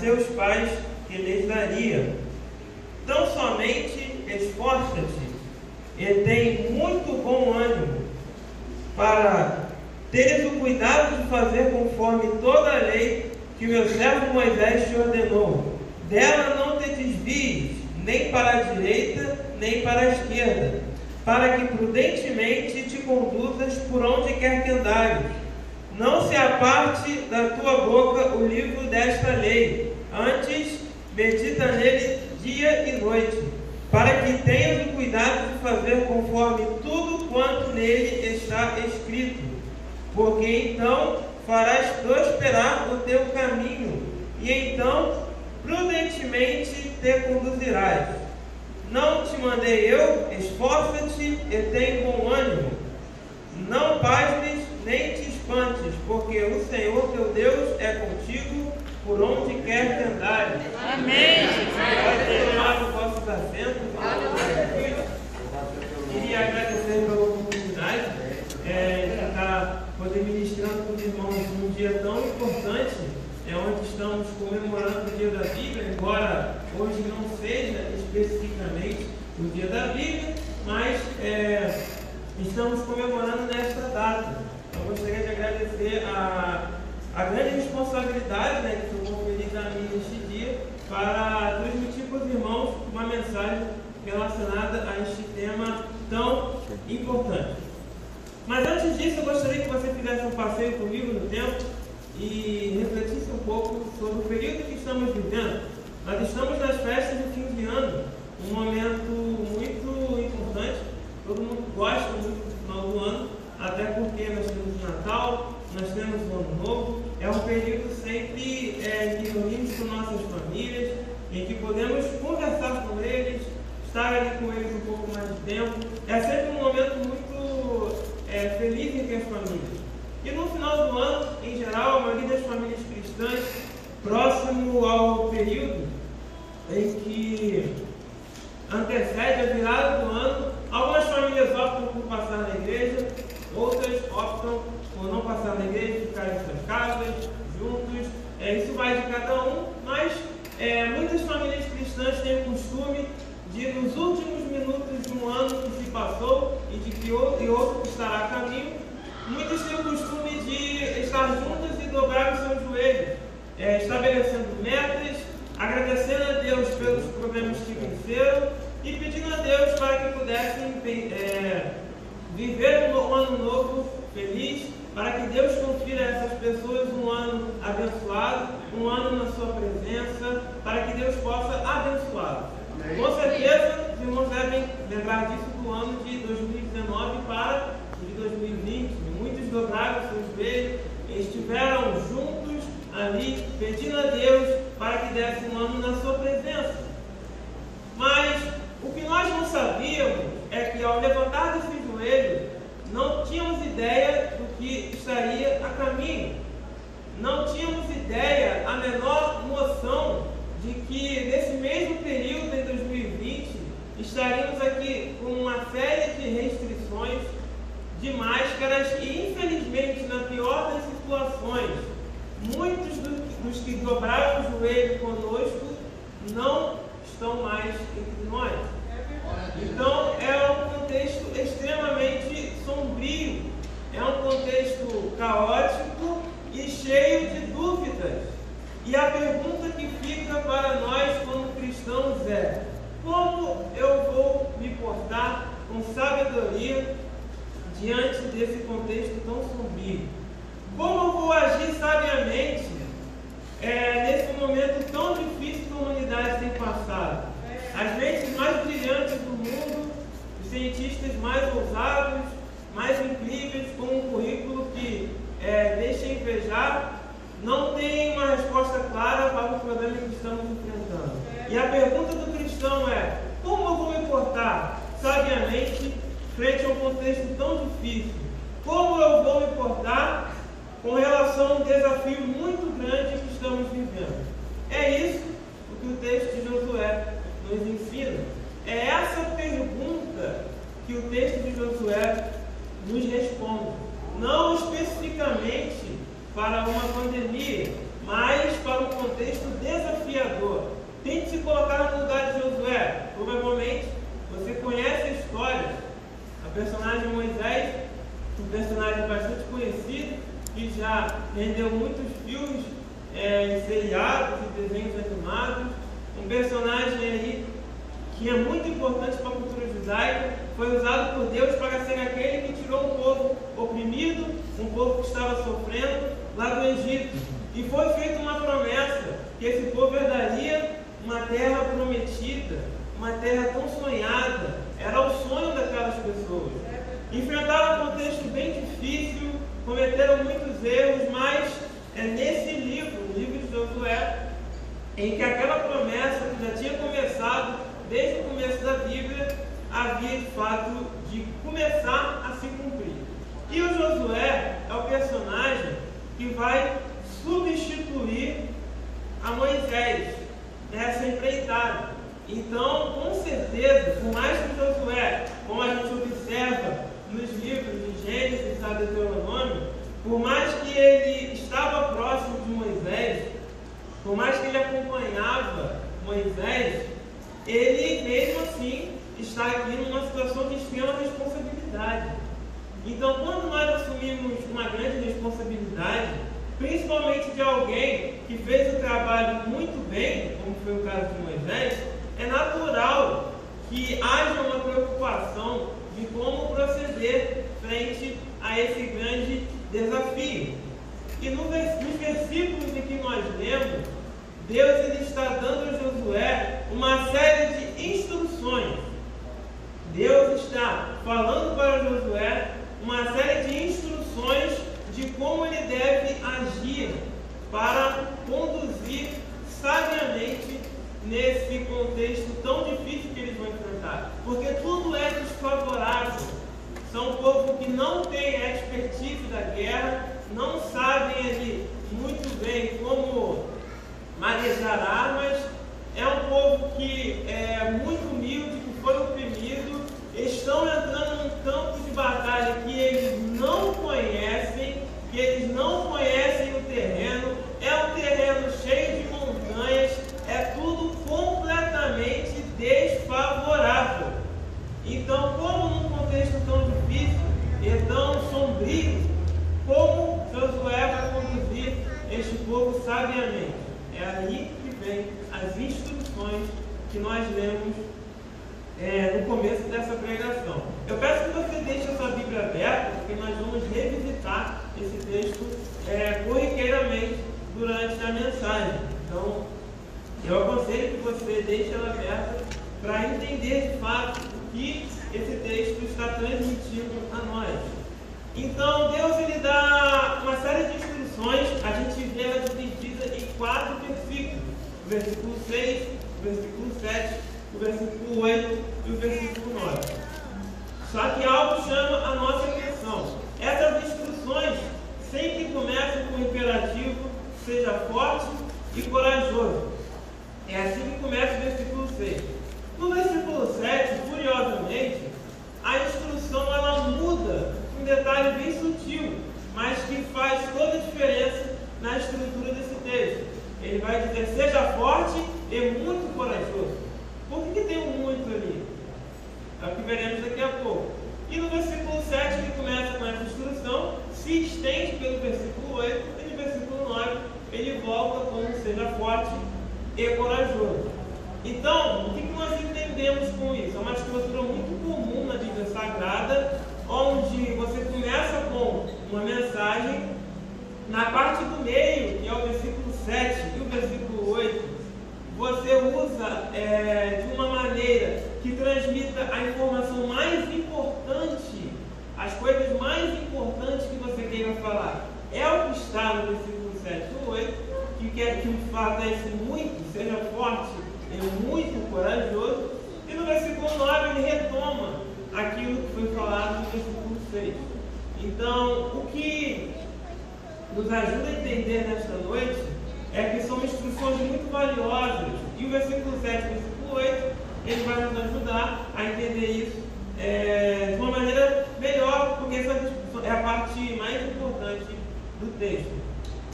seus pais que lhes daria. Tão somente esforça-te e tem muito bom ânimo, para teres o cuidado de fazer conforme toda a lei que o meu servo Moisés te ordenou. Dela não te desvies, nem para a direita, nem para a esquerda, para que prudentemente te conduzas por onde quer que andares. Não se aparte da tua boca o livro desta lei, antes medita nele dia e noite, para que tenhas o cuidado de fazer conforme tudo quanto nele está escrito, porque então farás prosperar o teu caminho, e então prudentemente te conduzirás. Não te mandei eu? Esforça-te e tem bom ânimo. Não pasmes nem te espantes, porque o Senhor teu Deus é contigo por onde quer que andares. Amém. Pode tomar os vossos assentos. Queria agradecer pela oportunidade de estar poder ministrando com os irmãos num dia tão importante, onde estamos comemorando o dia da Bíblia, embora hoje não seja especificamente o dia da Bíblia, mas estamos comemorando nesta data. Eu gostaria de agradecer a grande responsabilidade que foi conferida a mim neste dia para transmitir para os irmãos uma mensagem relacionada a este tema tão importante. Mas antes disso, eu gostaria que você fizesse um passeio comigo no tempo e refletisse um pouco sobre o período que estamos vivendo. Nós estamos nas festas de fim de ano, um momento muito importante. Todo mundo gosta muito do final do ano, até porque nós temos o Natal, nós temos o Ano Novo. É um período sempre em que reunimos com nossas famílias, em que podemos conversar com eles, estar ali com eles um pouco mais de tempo. É sempre um momento muito feliz entre as famílias. E no final do ano, em geral, a maioria das famílias cristãs, próximo ao período em que antecede a virada do ano, algumas famílias optam por passar na igreja, outras optam por não passar na igreja, ficar em suas casas, juntos. Isso vai de cada um, mas muitas famílias cristãs têm o costume de, nos últimos minutos de um ano que se passou e outro que estará a caminho, muitos têm o costume de estar juntos e dobrar os seus joelhos, estabelecendo metas, agradecendo a Deus pelos problemas que venceram e pedindo a Deus para que pudessem viver um ano novo feliz, para que Deus confira a essas pessoas um ano abençoado, um ano na sua presença, para que Deus possa abençoá-los. Com certeza, os irmãos devem lembrar disso do ano de 2019 para o de 2020. Muitos dobraram seus joelhos, estiveram juntos ali, pedindo a Deus para que desse um ano na sua presença. Mas o que nós não sabíamos é que ao levantar desse joelho, não tínhamos ideia do que estaria a caminho. Não tínhamos ideia, a menor noção de que nesse mesmo período, em 2020, estaríamos aqui com uma série de restrições, de máscaras e, infelizmente, na pior das situações, muitos dos que dobraram o joelho conosco não estão mais entre nós. Então, é um contexto extremamente sombrio, é um contexto caótico e cheio de dúvidas. E a pergunta que fica para nós como cristãos é: como eu vou me portar com sabedoria diante desse contexto tão sombrio? Como eu vou agir sabiamente nesse momento tão difícil que a humanidade tem passado? As mentes mais brilhantes do mundo, os cientistas mais ousados, mais incríveis, com um currículo que deixa invejar, não tem uma resposta clara para o problema que estamos enfrentando. E a pergunta do cristão é: como eu vou me portar sabiamente frente a um contexto tão difícil? Como eu vou me portar com relação a um desafio muito grande que estamos vivendo? É isso o que o texto de Josué nos ensina. É essa pergunta que o texto de Josué nos responde. Não especificamente para uma pandemia, mas para um contexto desafiador. Tente se colocar no lugar de Josué. Provavelmente você conhece a história. A personagem Moisés, um personagem bastante conhecido, que já rendeu muitos filmes, seriados e desenhos animados. Um personagem aí que é muito importante para a cultura judaica, foi usado por Deus para ser aquele que tirou um povo oprimido, um povo que estava sofrendo lá do Egito. E foi feita uma promessa que esse povo herdaria uma terra prometida, uma terra tão sonhada. Era o sonho daquelas pessoas. Enfrentaram um contexto bem difícil, cometeram muitos erros, mas é nesse livro, o livro de Josué, em que aquela promessa que já tinha começado desde o começo da Bíblia, havia de fato de começar a se cumprir. E o Josué é o personagem que vai substituir a Moisés nessa empreitada. Então, com certeza, por mais que Josué, como a gente observa nos livros de Gênesis e Deuteronômio, por mais que ele estava próximo de Moisés, por mais que ele acompanhava Moisés, ele mesmo assim está aqui numa situação de extrema responsabilidade. Então, quando nós assumimos uma grande responsabilidade, principalmente de alguém que fez o trabalho muito bem, como foi o caso de Moisés, é natural que haja uma preocupação de como proceder frente a esse grande desafio. E nos versículos em que nós lemos, Deus ele está dando a Josué uma série de instruções. Deus está falando para Josué uma série de instruções de como ele deve agir para conduzir sabiamente nesse contexto tão difícil que eles vão enfrentar. Porque tudo é desfavorável. São um povo que não tem a expertise da guerra, não sabem ali muito bem como manejar armas. É um povo que é muito humilde, que foi oprimido, estão entrando num campo de batalha que eles não conhecem, que eles não conhecem o terreno, é um terreno cheio de montanhas, é tudo completamente desfavorável. Então, como num contexto tão difícil e tão sombrio, como Josué vai conduzir este povo sabiamente? É aí que vem as instruções que nós lemos no começo dessa pregação. Eu peço que você deixe a sua Bíblia aberta, porque nós vamos revisitar esse texto corriqueiramente durante a mensagem. Então, eu aconselho que você deixe ela aberta para entender de fato o que esse texto está transmitindo a nós. Então, Deus ele dá uma série de instruções, a gente vê ela dividida em 4 versículos: o versículo 6, o versículo 7, o versículo 8 e o versículo 9. Só que algo chama a nossa atenção. Essas instruções sempre começam com o imperativo: seja forte e corajoso. É assim que começa o versículo 6. No versículo 7, curiosamente, a instrução ela muda, um detalhe bem sutil, mas que faz toda a diferença na estrutura desse texto. Ele vai dizer: seja forte e muito corajoso. Por que tem um muito ali? É o que veremos daqui a pouco. E no versículo 7 ele começa com essa instrução, se estende pelo versículo 8, e no versículo 9 ele volta com seja forte e corajoso. Então, o que nós entendemos com isso? É uma estrutura muito comum na Bíblia Sagrada, onde você começa com uma mensagem, na parte do meio, que é o versículo 7 e o versículo 8, você usa de uma maneira que transmita a informação mais importante, as coisas mais importantes que você queira falar. É o que está no versículo 7 e 8, que quer que o fato é esse muito, seja forte e muito corajoso. E no versículo 9 ele retoma aquilo que foi falado no versículo 6. Então, o que nos ajuda a entender nesta noite é que são instruções muito valiosas. E o versículo 7 e o versículo 8, ele vai nos ajudar a entender isso de uma maneira melhor, porque essa é a parte mais importante do texto.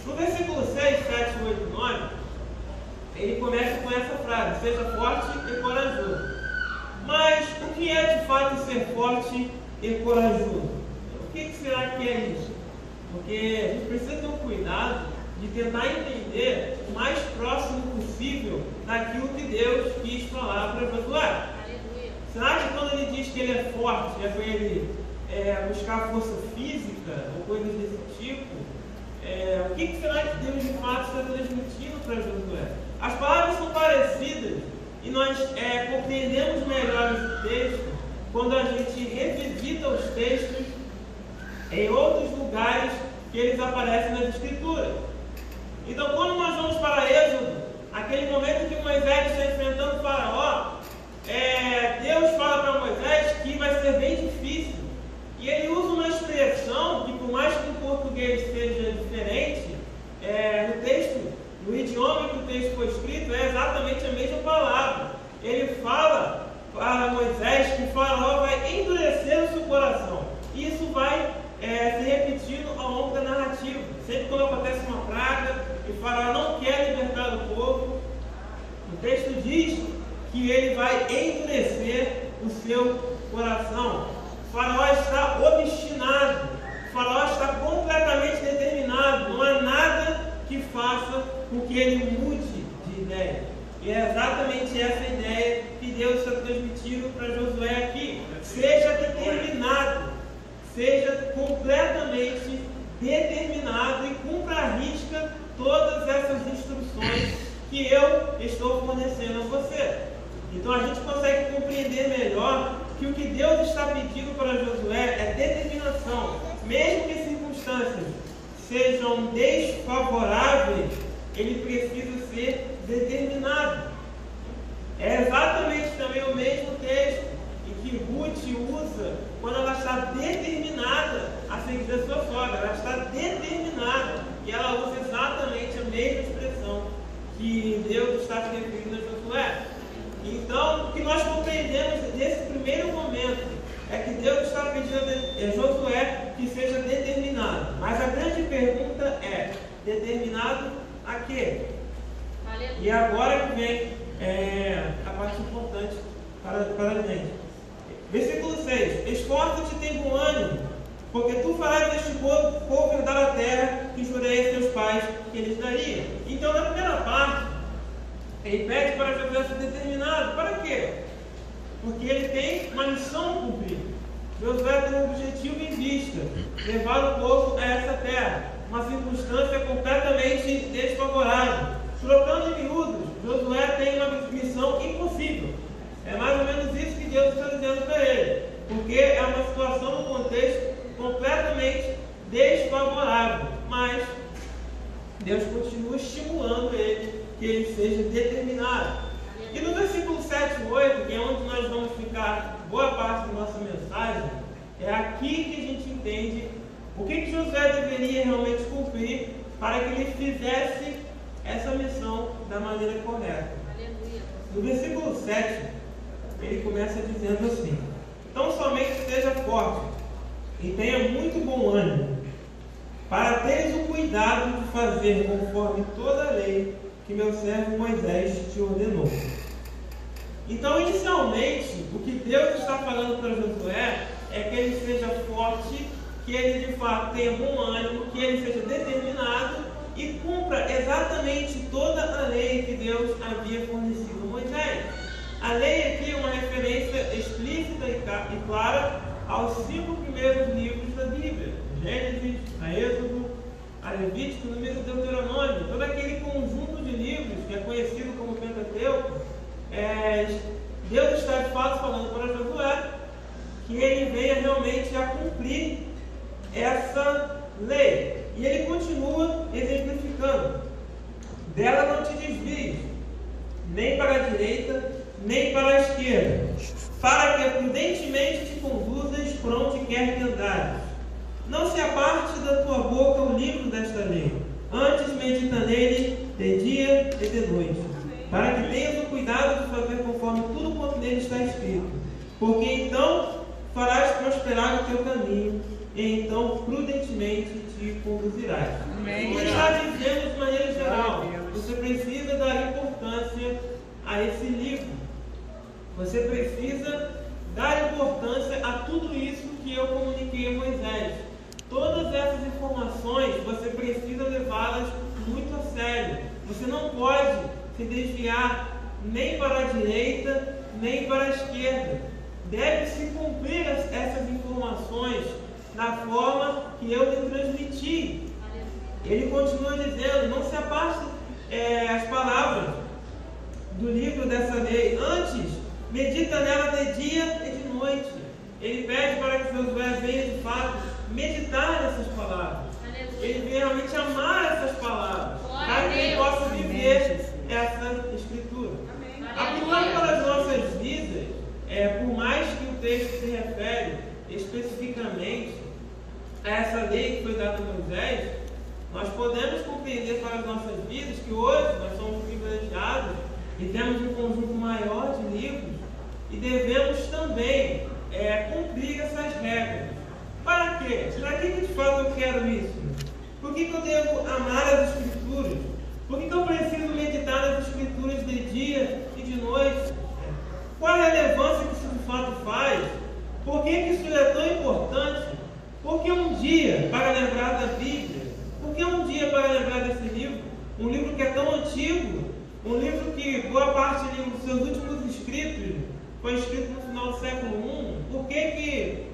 No versículo 6, 7, 8, 9, ele começa com essa frase: seja forte e corajoso. Mas o que é de fato ser forte e corajoso? O que será que é isso? Porque a gente precisa ter um cuidado de tentar entender o mais próximo possível daquilo que Deus quis falar para Josué. Será que quando ele diz que ele é forte, é para ele buscar força física ou coisas desse tipo? O que será que Deus de fato está transmitindo para Josué? As palavras são parecidas e nós compreendemos melhor esse texto quando a gente revisita os textos em outros lugares que eles aparecem nas Escrituras. Então, quando nós vamos para Êxodo, aquele momento que Moisés está enfrentando o Faraó, Deus fala para Moisés que vai ser bem difícil. E ele usa uma expressão que, por mais que o português seja diferente, no texto, no idioma que o texto foi escrito, é exatamente a mesma palavra. Ele fala para Moisés que o Faraó vai endurecer o seu coração. E isso vai se repetindo ao longo da narrativa. Sempre quando acontece uma praga e o Faraó não quer libertar o povo, o texto diz que ele vai endurecer o seu coração. O Faraó está obstinado, o Faraó está completamente determinado. Não há nada que faça com que ele mude de ideia. E é exatamente essa ideia que Deus está transmitindo para Josué aqui. Seja determinado, seja completamente determinado e cumpra à risca todas essas instruções que eu estou fornecendo a você. Então a gente consegue compreender melhor que o que Deus está pedindo para Josué é determinação. Mesmo que as circunstâncias sejam desfavoráveis, ele precisa ser determinado. É exatamente também o mesmo texto em que Ruth usa quando ela está determinada a seguir a sua sogra. Ela está determinada e ela usa exatamente a mesma expressão que Deus está se referindo a Josué. Então, o que nós compreendemos nesse primeiro momento é que Deus está pedindo a Josué que seja determinado. Mas a grande pergunta é: determinado a quê? E agora que vem a parte importante para a gente. Versículo 6: esforça-te e tem bom ânimo, porque tu farás deste povo herdar a terra que jurei a seus pais que eles daria. Então, na primeira parte, ele pede para Josué ser determinado. Para quê? Porque ele tem uma missão a cumprir. Josué tem um objetivo em vista: levar o povo a essa terra. Uma circunstância completamente desfavorável. Trocando em miúdos, Josué tem uma missão impossível. É mais ou menos isso que Deus está dizendo para ele. Porque é uma situação, um contexto completamente desfavorável. Mas Deus continua estimulando ele que ele seja determinado. E no versículo 7 e 8, que é onde nós vamos ficar boa parte da nossa mensagem, é aqui que a gente entende o que Josué deveria realmente cumprir para que ele fizesse essa missão da maneira correta. No versículo 7, ele começa dizendo assim: então somente seja forte e tenha muito bom ânimo, para teres o cuidado de fazer conforme toda a lei que meu servo Moisés te ordenou. Então, inicialmente, o que Deus está falando para Josué é que ele seja forte, que ele de fato tenha bom ânimo, que ele seja determinado e cumpra exatamente toda a lei que Deus havia fornecido a Moisés. A lei aqui é uma referência explícita e clara aos 5 primeiros livros da Bíblia: Gênesis, a Êxodo, a Levítico, Número e Deuteronômio. Todo aquele conjunto de livros que é conhecido como Pentateuco. Deus está de fato falando para Josué que ele venha realmente a cumprir essa lei. E ele continua exemplificando: dela não te desvies, nem para a direita, nem para a esquerda, para que prudentemente te conduzas por onde quer que andares. Não se aparte da tua boca o livro desta lei, antes medita nele de dia e de noite, para que tenhas o cuidado de fazer conforme tudo quanto nele está escrito, porque então farás prosperar o teu caminho e então prudentemente te conduzirás. Amém. Ele está dizendo de maneira geral, você precisa dar importância a esse livro. Você precisa dar importância a tudo isso que eu comuniquei a Moisés. Todas essas informações você precisa levá-las muito a sério. Você não pode se desviar nem para a direita, nem para a esquerda. Deve-se cumprir essas informações da forma que eu lhe transmiti. Ele continua dizendo, não se afaste as palavras do livro dessa lei. Antes, medita nela de dia e de noite. Ele pede para que Josué venha de fato meditar nessas palavras. Ele venha realmente amar essas palavras, para que ele possa viver essa escritura. Aplicando para as nossas vidas, por mais que o texto se refere especificamente a essa lei que foi dada a Moisés, nós podemos compreender para as nossas vidas que hoje nós somos privilegiados e temos um conjunto maior de livros e devemos também cumprir essas regras. Para quê? Para que de fato eu quero isso? Por que eu devo amar as Escrituras? Por que eu preciso meditar nas Escrituras de dia e de noite? Qual a relevância que isso de fato faz? Por que isso é tão importante? Por que um dia para lembrar da Bíblia? Por que um dia para lembrar desse livro? Um livro que é tão antigo, um livro que boa parte dos seus últimos escritos foi escrito no final do século I. Por que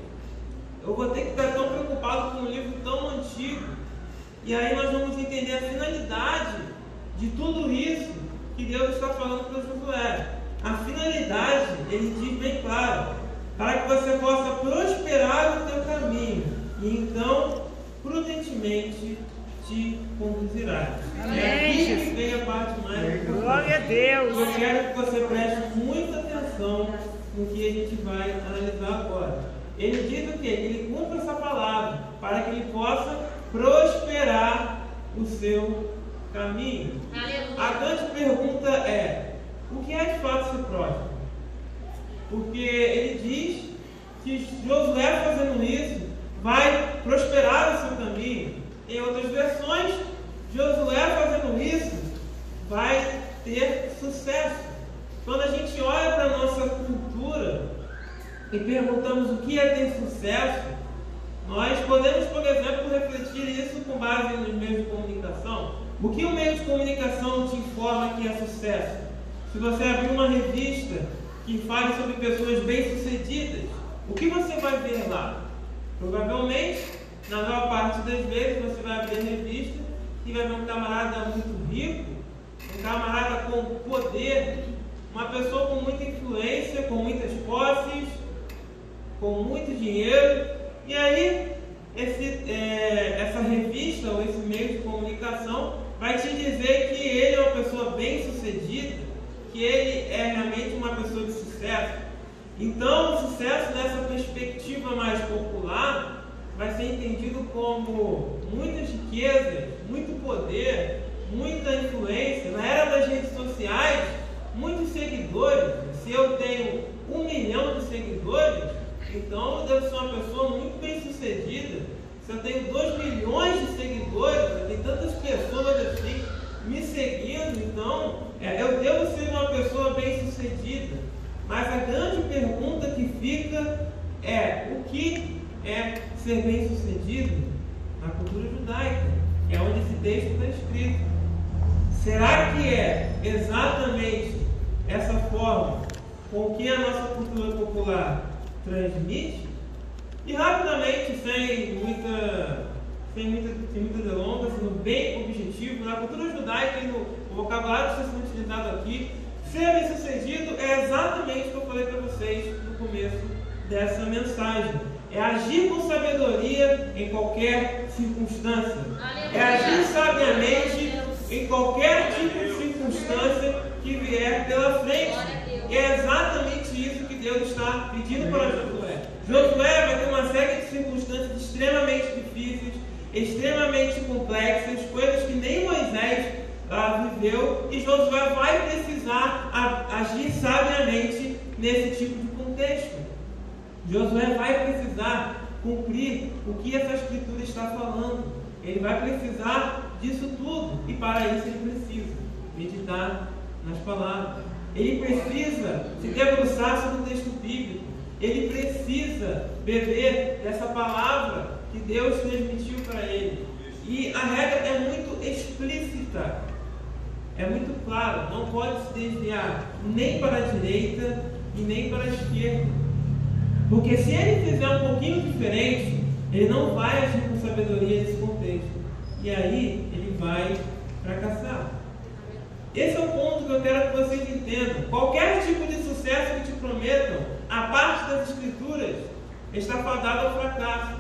eu vou ter que estar tão preocupado com um livro tão antigo? E aí nós vamos entender a finalidade de tudo isso que Deus está falando para Josué. A finalidade, ele diz bem claro, para que você possa prosperar no teu caminho, e então prudentemente te conduzirá. É aqui que vem a parte mais importante. Glória a Deus. Eu quero que você preste muita atenção no que a gente vai analisar agora. Ele diz o quê? Que ele cumpre essa palavra para que ele possa prosperar o seu caminho. Aleluia. A grande pergunta é: o que é de fato ser próspero? Porque ele diz que Josué fazendo isso vai prosperar o seu caminho. Em outras versões, Josué fazendo isso vai ter sucesso. Quando a gente olha para a nossa cultura e perguntamos o que é ter sucesso, nós podemos, por exemplo, refletir isso com base nos meios de comunicação. O que o meio de comunicação te informa que é sucesso? Se você abrir uma revista que fale sobre pessoas bem-sucedidas, o que você vai ver lá? Provavelmente, na maior parte das vezes, você vai abrir a revista e vai ver um camarada muito rico, um camarada com poder, uma pessoa com muita influência, com muitas posses, com muito dinheiro. E aí, essa revista ou esse meio de comunicação vai te dizer que ele é uma pessoa bem-sucedida, que ele é realmente uma pessoa de sucesso. Então, o sucesso dessa perspectiva mais popular vai ser entendido como muitas riquezas, muito poder, muita influência. Na era das redes sociais, muitos seguidores. Se eu tenho 1 milhão de seguidores, então eu devo ser uma pessoa muito bem sucedida. Se eu tenho 2 milhões de seguidores, eu tenho tantas pessoas assim me seguindo, então eu devo ser uma pessoa bem sucedida. Mas a grande pergunta que fica é: o que é ser bem sucedido? Na cultura judaica, é onde esse texto está escrito. Será que é exatamente essa forma com que a nossa cultura popular transmite? E rapidamente, sem muita delonga, sendo bem objetivo, na cultura judaica e no vocabulário que está sendo utilizado aqui, ser bem sucedido é exatamente o que eu falei para vocês no começo dessa mensagem. É agir com sabedoria em qualquer circunstância. É agir sabiamente em qualquer tipo de circunstância que vier pela frente. E é exatamente isso que Deus está pedindo para Josué. Josué vai ter uma série de circunstâncias extremamente difíceis, extremamente complexas, coisas que nem Moisés viveu, e Josué vai precisar agir sabiamente nesse tipo de contexto. Josué vai precisar cumprir o que essa escritura está falando. Ele vai precisar disso tudo, e para isso ele precisa meditar nas palavras. Ele precisa se debruçar sobre o texto bíblico. Ele precisa beber dessa palavra que Deus transmitiu para ele. E a regra é muito explícita, é muito clara, não pode se desviar nem para a direita e nem para a esquerda. Porque se ele fizer um pouquinho diferente, ele não vai agir com sabedoria nesse contexto. E aí ele vai fracassar. Esse é o ponto que eu quero que vocês entendam. Qualquer tipo de sucesso que te prometam, a parte das escrituras, está fadado ao fracasso.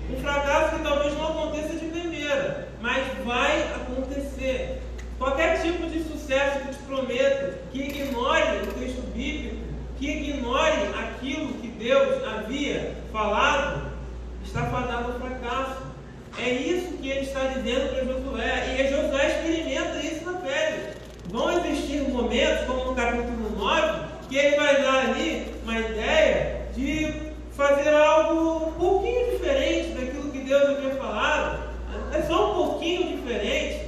Um fracasso que talvez não aconteça de primeira, mas vai acontecer. Qualquer tipo de sucesso que te prometa, que ignore o texto bíblico, que ignore aquilo que Deus havia falado, está fadado ao fracasso. É isso que ele está dizendo para Josué, e Josué experimenta isso na pele. Vão existir momentos, como no capítulo 9, que ele vai dar ali uma ideia de fazer algo um pouquinho diferente daquilo que Deus havia falado. É só um pouquinho diferente.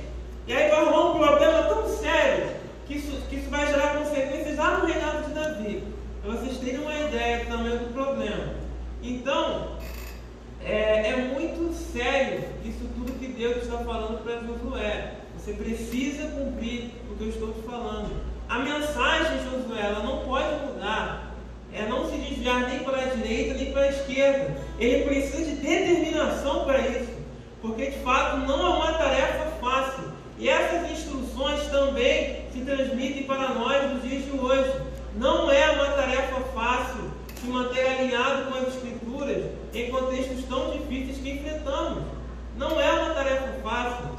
E aí vai arrumar um problema tão sério que isso vai gerar consequências lá no reinado de Davi. Para vocês terem uma ideia também do problema. Então, é muito sério isso tudo que Deus está falando para Josué. Você precisa cumprir o que eu estou te falando. A mensagem, Josué, ela não pode mudar. Não se desviar nem para a direita nem para a esquerda. Ele precisa de determinação para isso. Porque de fato não é uma tarefa fácil. E essas instruções também se transmitem para nós nos dias de hoje. Não é uma tarefa fácil se manter alinhado com as escrituras em contextos tão difíceis que enfrentamos. Não é uma tarefa fácil.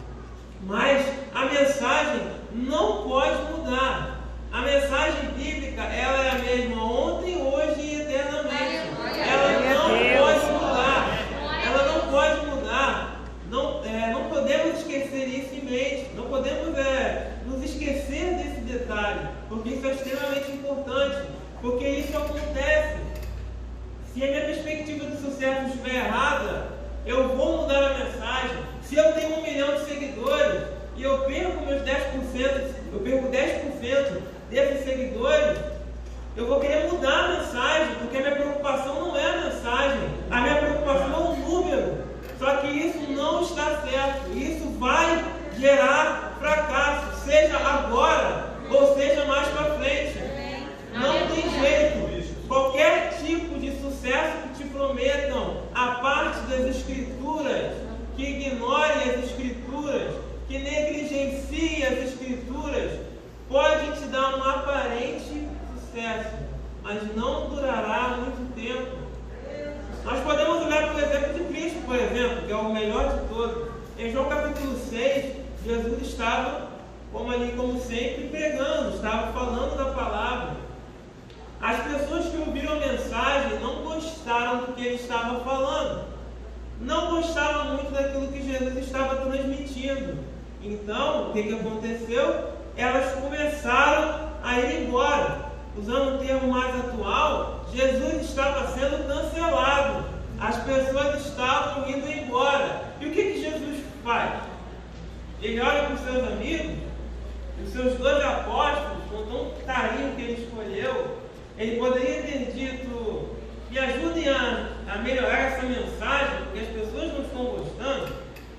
Mas a mensagem não pode mudar. A mensagem bíblica, ela é a mesma ontem, hoje e eternamente. Ela não pode mudar. Ela não pode mudar. Não podemos esquecer isso em mente. Não podemos nos esquecer desse detalhe. Porque isso é extremamente importante. Porque isso acontece. Se a minha perspectiva de sucesso estiver errada, eu vou mudar a mensagem. Se eu tenho 1 milhão de seguidores e eu perco meus 10%, eu perco 10% desses seguidores, eu vou querer mudar a mensagem, porque a minha preocupação não é a mensagem, a minha preocupação é o número. Só que isso não está certo, isso vai gerar fracasso, seja agora ou seja mais para frente. Não tem jeito. Qualquer tipo de sucesso que te prometam a parte das escrituras, que ignore as escrituras, que negligencie as escrituras, pode te dar um aparente sucesso, mas não durará muito tempo. Nós podemos olhar para o exemplo de Cristo, por exemplo, que é o melhor de todos. Em João capítulo 6, Jesus estava, como sempre, pregando, estava falando da palavra. As pessoas que ouviram a mensagem não gostaram do que ele estava falando. Não gostavam muito daquilo que Jesus estava transmitindo. Então, o que aconteceu? Elas começaram a ir embora. Usando um termo mais atual, Jesus estava sendo cancelado. As pessoas estavam indo embora. E o que Jesus faz? Ele olha para os seus amigos, os seus 12 apóstolos, com tanto carinho que ele escolheu. Ele poderia ter dito: me ajudem a melhorar essa mensagem, porque as pessoas não estão gostando.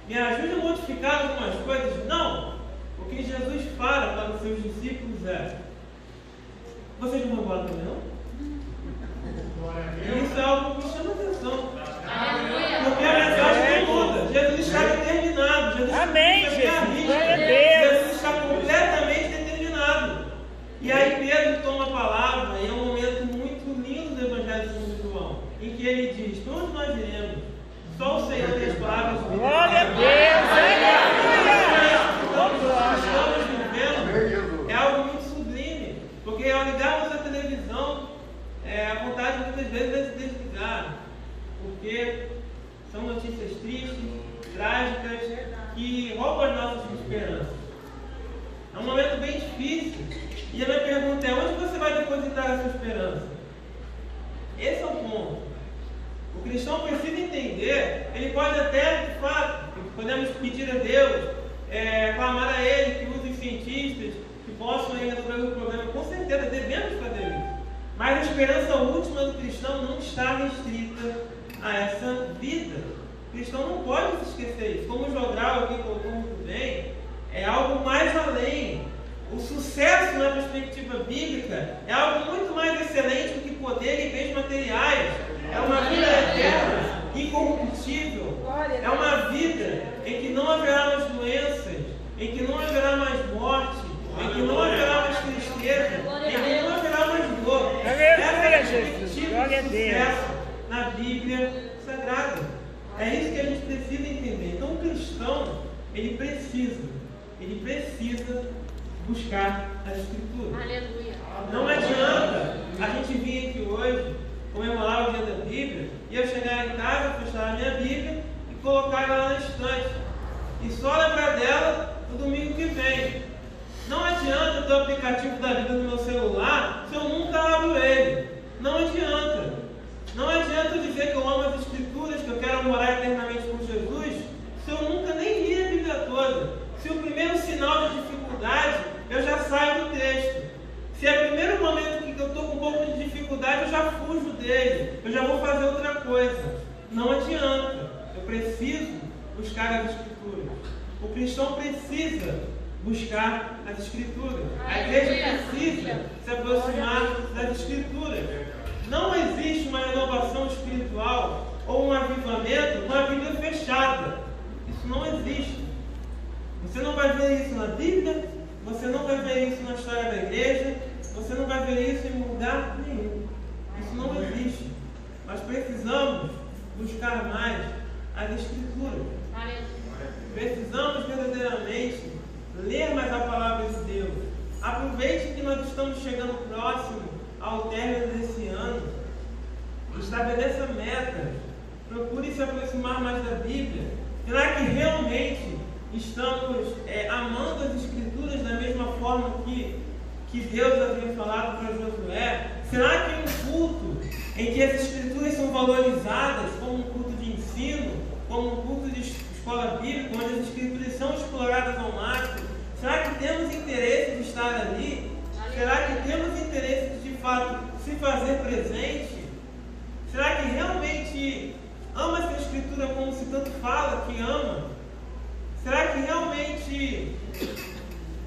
Me ajudem a modificar algumas coisas. Não. O que Jesus fala para os seus discípulos é: vocês não vão embora também, não? Isso é algo que me chama atenção. Porque a mensagem não muda. Jesus está determinado. Jesus está completamente determinado. E aí Pedro toma a palavra, e é um momento muito lindo do Evangelho de João, em que ele diz: para onde nós iremos? Só o Senhor tem as palavras de vida. Glória a Deus! Estamos vivendo é algo muito sublime, porque ao ligarmos a televisão, a vontade muitas vezes é se desligar, porque são notícias tristes, trágicas, que roubam as nossas esperanças. É um momento bem difícil. E a minha pergunta é: onde você vai depositar essa esperança? Esse é o ponto. O cristão precisa entender, ele pode até, de fato, podemos pedir a Deus, clamar a Ele que use os cientistas, que possam resolver o problema. Com certeza, devemos fazer isso. Mas a esperança última do cristão não está restrita a essa vida. O cristão não pode se esquecer isso. Como o Jogral aqui colocou muito bem, é algo mais além. O sucesso na perspectiva bíblica é algo muito mais excelente do que poder e bens materiais. É uma vida eterna, incorruptível. É uma vida em que não haverá mais doenças, em que não haverá mais morte, em que não haverá mais tristeza, em que não haverá mais dor. Essa é a perspectiva de sucesso na Bíblia Sagrada. É isso que a gente precisa entender. Então o cristão, ele precisa buscar as Escrituras. Aleluia. Não adianta a gente vir aqui hoje comemorar o dia da Bíblia e eu chegar em casa, fechar a minha Bíblia e colocar ela na estante e só lembrar dela no domingo que vem. Não adianta ter o aplicativo da Bíblia no meu celular se eu nunca abro ele. Não adianta. Não adianta eu dizer que eu amo as Escrituras, que eu quero morar eternamente com Jesus, se eu nunca nem li a Bíblia toda. Se o primeiro sinal de dificuldade, eu já saio do texto. Se é o primeiro momento que eu estou com um pouco de dificuldade, eu já fujo dele. Eu já vou fazer outra coisa. Não adianta. Eu preciso buscar as Escrituras. O cristão precisa buscar as Escrituras. A igreja precisa se aproximar das Escrituras. Não existe uma renovação espiritual ou um avivamento com a Bíblia fechada. Isso não existe. Você não vai ver isso na Bíblia, você não vai ver isso na história da igreja, você não vai ver isso em lugar nenhum. Isso não existe. Nós precisamos buscar mais as Escrituras. Precisamos verdadeiramente ler mais a palavra de Deus. Aproveite que nós estamos chegando próximo ao término desse ano. Estabeleça metas. Procure se aproximar mais da Bíblia. Será que realmente estamos amando as Escrituras da mesma forma que Deus havia falado para Josué? Será que um culto em que as Escrituras são valorizadas como um culto de ensino, como um culto de escola bíblica, onde as Escrituras são exploradas ao máximo, será que temos interesse de estar ali? Será que temos interesse de fato se fazer presente? Será que realmente ama essa Escritura como se tanto fala que ama? Será que realmente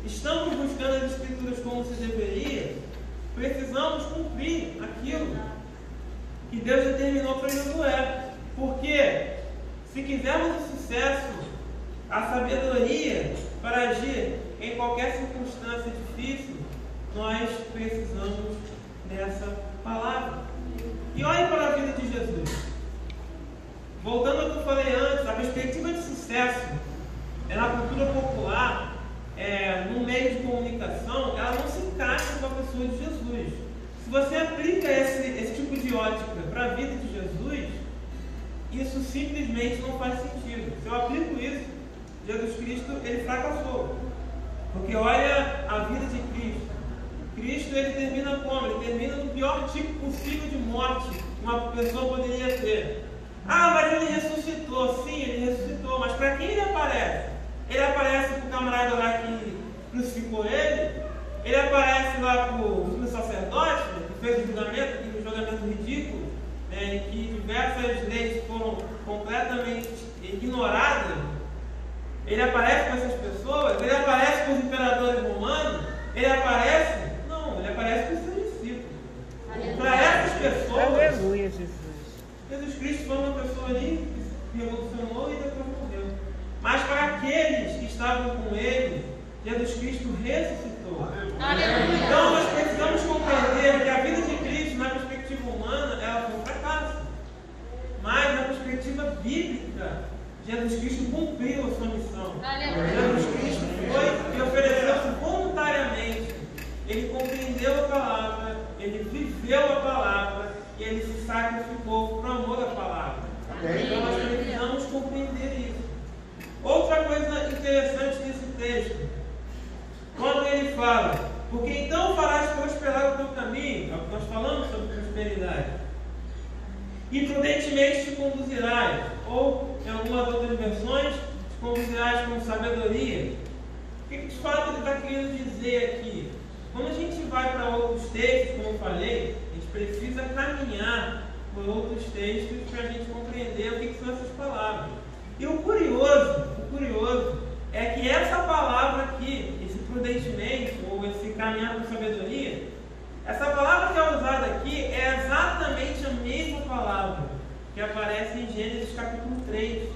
estamos buscando as Escrituras como se deveria? Precisamos cumprir aquilo que Deus determinou para Josué. Porque se quisermos o sucesso, a sabedoria para agir em qualquer circunstância difícil, nós precisamos dessa palavra. E olhem para a vida de Jesus. Voltando ao que eu falei antes, a perspectiva de sucesso na cultura popular, no meio de comunicação, ela não se encaixa com a pessoa de Jesus. Se você aplica esse tipo de ótica para a vida de Jesus, isso simplesmente não faz sentido. Se eu aplico isso, Jesus Cristo, ele fracassou. Porque olha a vida de Cristo. Cristo, ele termina como? Ele termina no pior tipo possível de morte que uma pessoa poderia ter. Ah, mas ele ressuscitou. Sim, ele ressuscitou. Mas para quem ele aparece? Ele aparece para o camarada lá que crucificou ele? Ele aparece lá para o sacerdote que fez o julgamento, aquele julgamento ridículo, em que diversas leis foram completamente ignoradas? Ele aparece para essas pessoas? Ele aparece para os imperadores romanos? Ele aparece? Não, ele aparece para os seus discípulos. Para essas pessoas, aleluia, Jesus. Jesus Cristo foi uma pessoa ali que revolucionou e depois morreu. Mas para aqueles que estavam com ele, Jesus Cristo ressuscitou. Aleluia. Então nós precisamos compreender que a vida de Cristo, na perspectiva humana, ela foi um fracasso. Mas na perspectiva bíblica, Jesus Cristo cumpriu a sua missão. Jesus Cristo foi e ofereceu-se voluntariamente. Ele compreendeu a palavra, ele viveu a palavra e ele se sacrificou por amor à palavra. Então nós precisamos compreender isso. Outra coisa interessante nesse texto, quando ele fala, porque então farás prosperar o teu caminho, é o que nós falamos sobre prosperidade. E prudentemente te conduzirás, ou em algumas outras versões, te conduzirás com sabedoria. O que de fato ele está querendo dizer aqui? Quando a gente vai para outros textos, como eu falei, a gente precisa caminhar por outros textos para a gente compreender o que são essas palavras. E o curioso é que essa palavra aqui, esse prudentemente, ou esse caminhar com sabedoria, essa palavra que é usada aqui é exatamente a mesma palavra que aparece em Gênesis capítulo 3,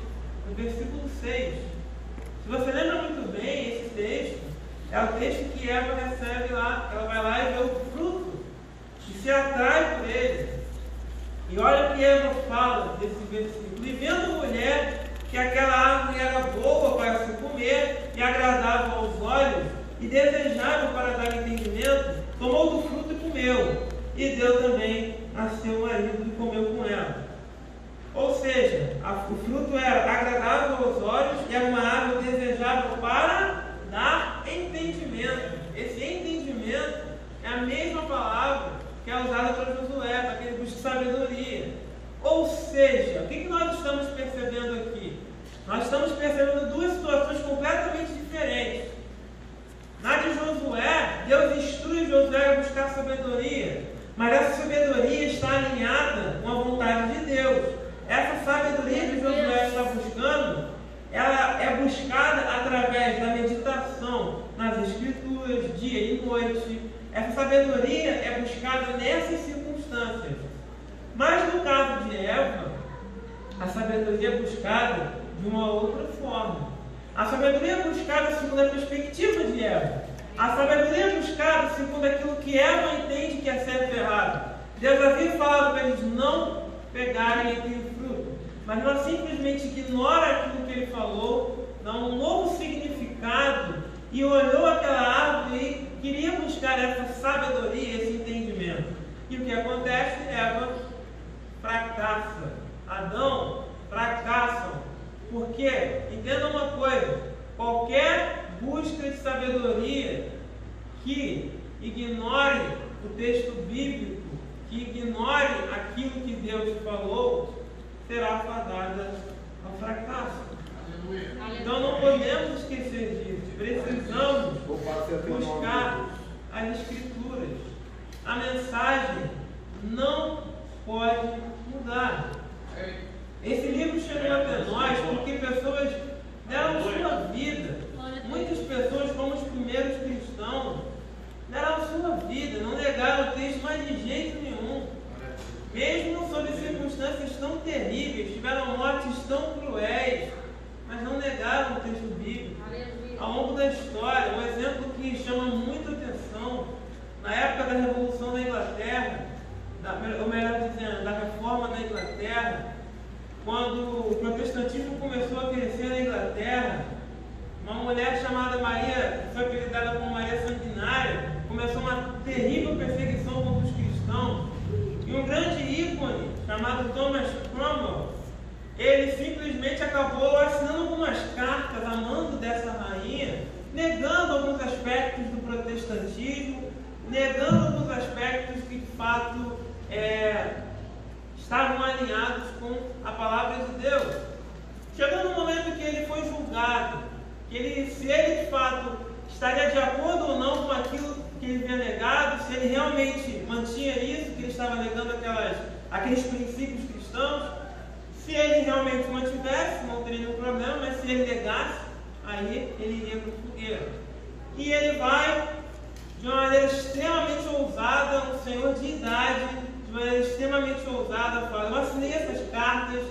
no versículo 6. Se você lembra muito bem, esse texto é o texto que Eva recebe lá, ela vai lá e vê o fruto e se atrai por ele. E olha o que Eva fala desse versículo: e vendo mulher que aquela árvore era boa para se comer e agradável aos olhos e desejável para dar entendimento, tomou do fruto e comeu, e deu também a seu marido e comeu com ela. Ou seja, o fruto era agradável aos olhos e era uma árvore desejável para dar entendimento. Esse entendimento é a mesma palavra que é usada para Josué, para que ele busque sabedoria. Ou seja, o que nós estamos percebendo aqui? Nós estamos percebendo duas situações completamente diferentes. Na de Josué, Deus instrui Josué a buscar sabedoria, mas essa sabedoria está alinhada com a vontade de Deus. Essa sabedoria que Josué está buscando, ela é buscada através da meditação nas Escrituras, dia e noite. Essa sabedoria é buscada nessas circunstâncias. Mas no caso de Eva, a sabedoria é buscada de uma outra forma. A sabedoria é buscada segundo a perspectiva de Eva. A sabedoria é buscada segundo aquilo que Eva entende que é certo e errado. Deus havia falado para eles não pegarem aquele fruto, mas ela simplesmente ignora aquilo que ele falou, dá um novo significado e olhou aquela árvore e queria buscar essa sabedoria, esse entendimento. E o que acontece? Eva fracassa, Adão fracassam. Porque, entenda uma coisa, qualquer busca de sabedoria que ignore o texto bíblico, que ignore aquilo que Deus falou, será fadada ao fracasso. Então não podemos esquecer disso. Precisamos buscar as Escrituras. A mensagem não pode mudar. Esse livro chegou até nós porque pessoas deram sua vida. Muitas pessoas, como os primeiros cristãos, deram sua vida, não negaram o texto mais de jeito nenhum. Mesmo sob circunstâncias tão terríveis, tiveram mortes tão cruéis, mas não negaram o texto bíblico. Ao longo da história, um exemplo que chama muita atenção, na época da Revolução da Inglaterra, ou melhor dizendo, da Reforma da Inglaterra, quando o protestantismo começou a crescer na Inglaterra, uma mulher chamada Maria, que foi apelidada como Maria Sanguinária, começou uma terrível perseguição contra os cristãos. E um grande ícone, chamado Thomas Cromwell, ele simplesmente acabou assinando algumas cartas a mando dessa rainha, negando alguns aspectos do protestantismo, negando alguns aspectos que de fato estavam alinhados com a palavra de Deus. Chegou no momento que ele foi julgado, que se ele de fato estaria de acordo ou não com aquilo que ele havia negado, se ele realmente mantinha isso, que ele estava negando aqueles princípios cristãos. Se ele realmente mantivesse, não teria nenhum problema, mas se ele negasse, aí ele iria para o fogueiro. E ele vai, de uma maneira extremamente ousada, um senhor de idade, de maneira extremamente ousada, fala: eu assinei essas cartas,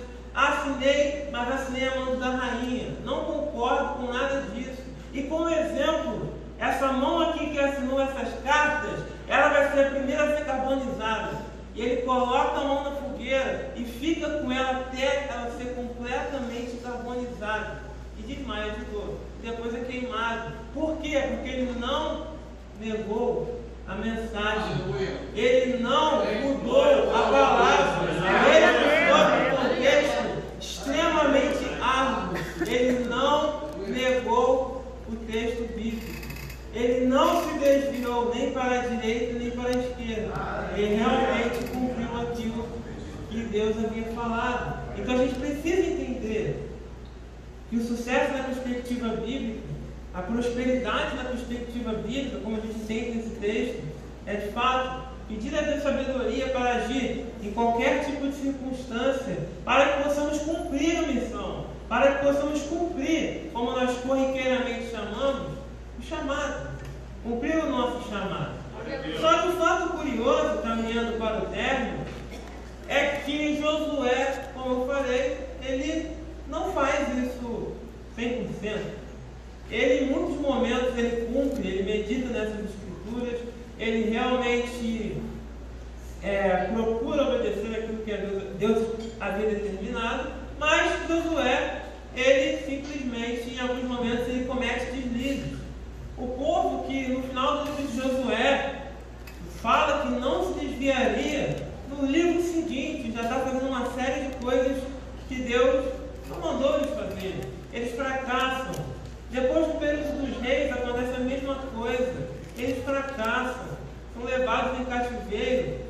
mas assinei a mão da rainha, não concordo com nada disso. E como exemplo, essa mão aqui que assinou essas cartas, ela vai ser a primeira a ser carbonizada. E ele coloca a mão na fogueira e fica com ela até ela ser completamente carbonizada. E desmaia de dor. Depois é queimado. Por quê? Porque ele não negou a mensagem. Ele não mudou a palavra. Ele foi um contexto extremamente árduo. Ele não negou o texto bíblico. Ele não se desviou nem para a direita nem para a esquerda. Ele realmente cumpriu aquilo que Deus havia falado. Então a gente precisa entender que o sucesso na perspectiva bíblica, a prosperidade na perspectiva bíblica, como a gente sente nesse texto, é de fato pedir a Deus sabedoria para agir em qualquer tipo de circunstância, para que possamos cumprir a missão, para que possamos cumprir, como nós corriqueiramente chamamos, o chamado, cumprir o nosso chamado. Só que o fato curioso, caminhando para o término, é que Josué, como eu falei, ele não faz isso 100%. Ele, em muitos momentos, ele cumpre, ele medita nessas escrituras, ele realmente procura obedecer aquilo que Deus havia determinado, mas Josué, ele simplesmente, em alguns momentos, ele comete deslizes. O povo que, no final do livro de Josué, fala que não se desviaria, no livro seguinte já está fazendo uma série de coisas que Deus não mandou eles fazer. Eles fracassam. Depois do período dos reis acontece a mesma coisa. Eles fracassam, são levados em cativeiro,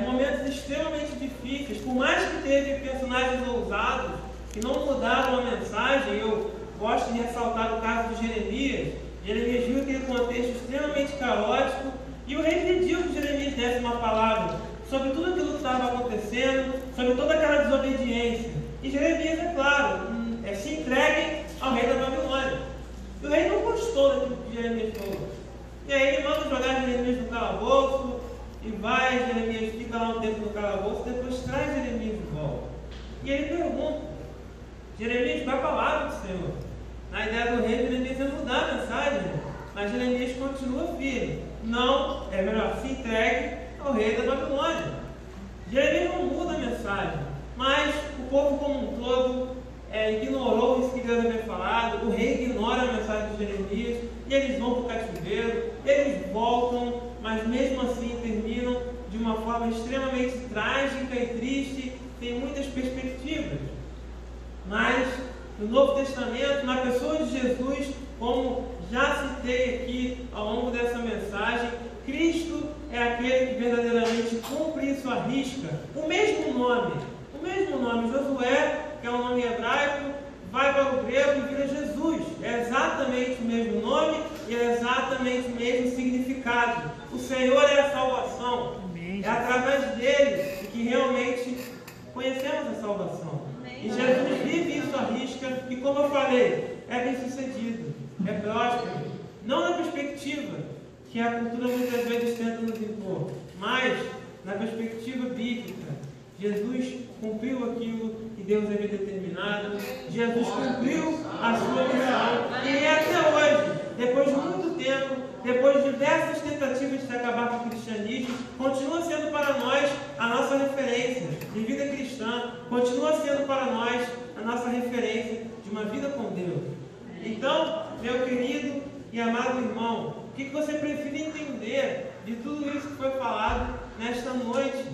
momentos extremamente difíceis. Por mais que teve personagens ousados que não mudaram a mensagem, eu gosto de ressaltar o caso de Jeremias. Jeremias viu aquele contexto extremamente caótico e o rei pediu que Jeremias desse uma palavra sobre tudo aquilo que estava acontecendo, sobre toda aquela desobediência. E Jeremias, é claro, se entregue ao rei da Babilônia. E o rei não gostou daquilo que Jeremias falou. E aí ele manda jogar Jeremias no calabouço, e vai, Jeremias fica lá um tempo no calabouço, depois traz Jeremias de volta. E ele pergunta, Jeremias, qual é a palavra do Senhor? Na ideia do rei, Jeremias ia mudar a mensagem, mas Jeremias continua firme. Não, é melhor, se entregue ao rei da Babilônia. Jeremias não muda a mensagem, mas o povo como um todo ignorou isso que Deus havia falado. O rei ignora a mensagem de Jeremias e eles vão para o cativeiro, eles voltam, mas mesmo assim terminam de uma forma extremamente trágica e triste, tem muitas perspectivas. Mas no Novo Testamento, na pessoa de Jesus, como já citei aqui ao longo dessa mensagem, Cristo é aquele que verdadeiramente cumpre isso à risca. O mesmo nome, Josué, que é um nome hebraico, vai para o grego e vira Jesus. É exatamente o mesmo nome e é exatamente o mesmo significado. O Senhor é a salvação. É através dele que realmente conhecemos a salvação. E Jesus vive isso à risca e, como eu falei, é bem sucedido, é próspero. Não na perspectiva que a cultura muitas vezes tenta nos impor, mas na perspectiva bíblica. Jesus cumpriu aquilo que Deus havia determinado, Jesus cumpriu a sua missão, e até hoje, depois de muito tempo, depois de diversas tentativas de se acabar com o cristianismo, continua sendo para nós a nossa referência de vida cristã, continua sendo para nós a nossa referência de uma vida com Deus. Então, meu querido e amado irmão, o que você precisa entender de tudo isso que foi falado nesta noite?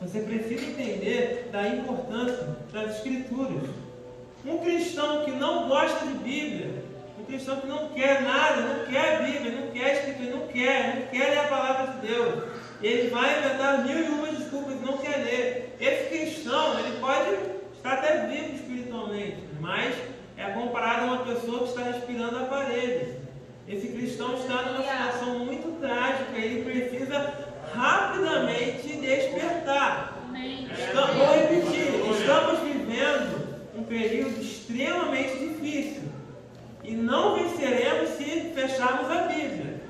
Você precisa entender da importância das Escrituras. Um cristão que não gosta de Bíblia, um cristão que não quer nada, não quer a Bíblia, não quer Escritura, não quer ler a palavra de Deus, ele vai inventar 1001 desculpas e não quer ler. Esse cristão, ele pode estar até vivo espiritualmente, mas é comparado a uma pessoa que está respirando aparelhos. Esse cristão está numa situação muito trágica, ele precisa rapidamente despertar. Vou repetir, estamos vivendo um período extremamente difícil e não venceremos se fecharmos a Bíblia.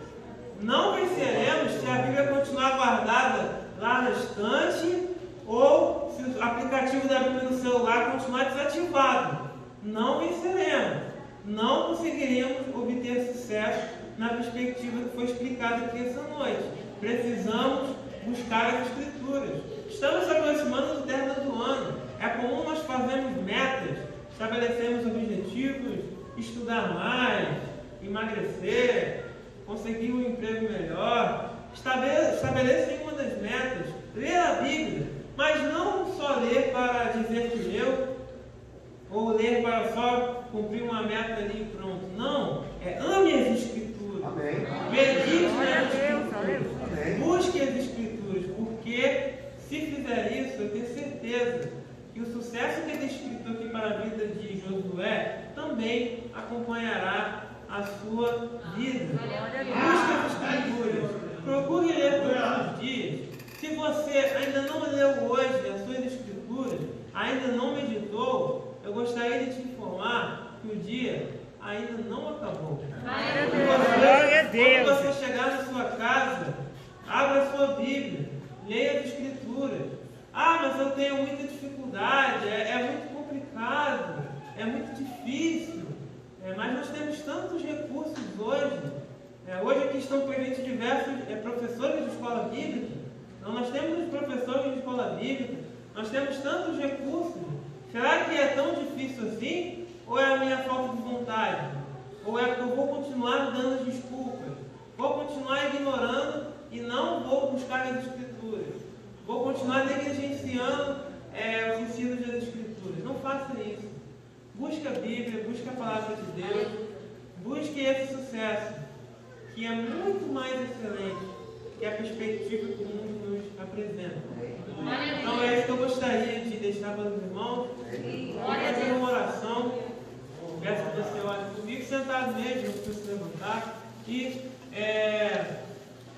Não venceremos se a Bíblia continuar guardada lá na estante ou se o aplicativo da Bíblia no celular continuar desativado. Não venceremos. Não conseguiríamos obter sucesso na perspectiva que foi explicada aqui essa noite. Precisamos buscar as Escrituras. Estamos se aproximando do término do ano. É comum nós fazermos metas, estabelecermos objetivos, estudar mais, emagrecer, conseguir um emprego melhor. Estabeleça uma das metas, ler a Bíblia, mas não só ler para dizer que leu, ou ler para só cumprir uma meta ali e pronto. Não, ame as Escrituras. Amém. Medite nas Escrituras. Busque as Escrituras, porque se fizer isso, isso, eu tenho certeza que o sucesso que é descrito aqui para a vida de Josué também acompanhará a sua vida. Busque as Escrituras, procure ler todos os dias. Se você ainda não leu hoje as suas Escrituras, ainda não meditou, eu gostaria de te informar que o dia ainda não acabou. Quando você chegar na sua casa, abra a sua Bíblia, leia as Escrituras. Ah, mas eu tenho muita dificuldade, é muito complicado, é muito difícil. Mas nós temos tantos recursos hoje. Hoje aqui estão presentes diversos professores de escola bíblica. Então, nós temos professores de escola bíblica, nós temos tantos recursos. Será que é tão difícil assim? Ou é a minha falta de vontade? Ou é que eu vou continuar dando desculpas? Vou continuar ignorando e não vou buscar as Escrituras? Vou continuar negligenciando os ensinos das Escrituras? Não faça isso. Busque a Bíblia, busque a Palavra de Deus, busque esse sucesso, que é muito mais excelente que a perspectiva que o mundo nos apresenta. Então é isso que eu gostaria de deixar para os irmãos. Vou fazer uma oração. Peço que você ore comigo, sentado mesmo, não precisa se levantar. E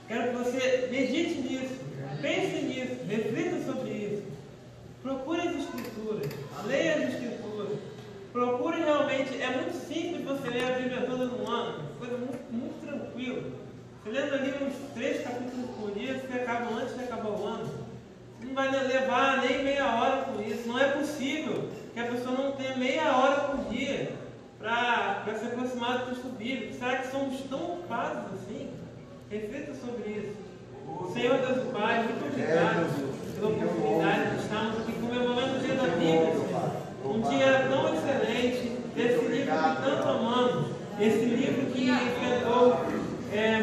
quero que você medite nisso, pense nisso, reflita sobre isso. Procure as Escrituras, leia as Escrituras. Procure realmente, é muito simples você ler a Bíblia toda no ano, coisa muito tranquila. Você lendo ali uns 3 capítulos por dia, você acaba antes de acabar o ano. Você não vai levar nem meia hora com isso. Não é possível que a pessoa não tenha meia hora por dia para se aproximar do texto bíblico. Será que somos tão ocupados assim? Reflita sobre isso. Senhor Deus e Pai, muito obrigado pela oportunidade de estarmos aqui comemorando o dia da Bíblia, Senhor. Um dia tão excelente, desse livro que tanto amamos, esse livro que enfrentou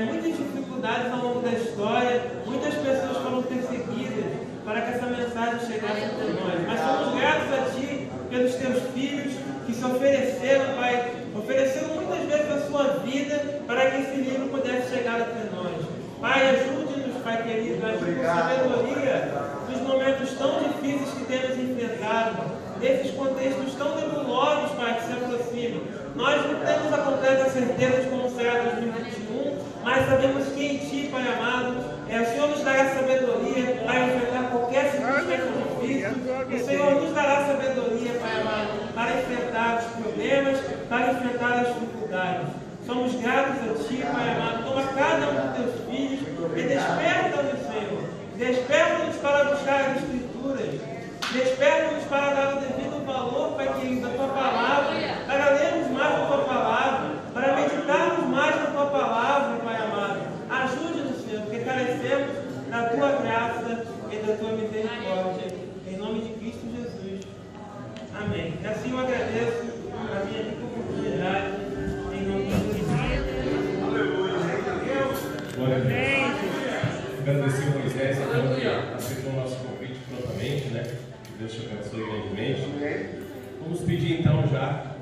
muitas dificuldades ao longo da história, muitas pessoas foram perseguidas para que essa mensagem chegasse até nós. Mas somos gratos a Ti pelos Teus filhos que se ofereceram, Pai, ofereceram muitas vezes a sua vida para que esse livro pudesse chegar até nós. Pai, ajude-nos, Pai querido, ajude com sabedoria nos momentos tão difíceis que temos enfrentado, nesses contextos tão nebulosos, Pai, que se aproximam. Nós não temos a completa certeza de como será 2021, mas sabemos que em Ti, Pai amado, o Senhor nos dará sabedoria para enfrentar qualquer circunstância difícil. O Senhor nos dará sabedoria, Pai amado, para enfrentar os problemas, para enfrentar as dificuldades. Somos gratos a Ti, Pai amado. Toma cada um dos Teus filhos e desperta-nos, Senhor. Desperta-nos para buscar as Escrituras. Desperta-nos para dar o devido valor, Pai querido, da Tua Palavra, para lermos mais da Tua Palavra, para meditarmos mais na Tua Palavra, Pai amado. Ajude-nos, Senhor, porque carecemos da Tua graça e da Tua misericórdia. Em nome de Cristo Jesus. Amém. E assim eu agradeço a minha rica oportunidade. Em nome de Jesus. Glória a Deus. Agradecer o Moisés, então, que aceitou o nosso convite prontamente, né? Que Deus te abençoe grandemente. Vamos pedir então já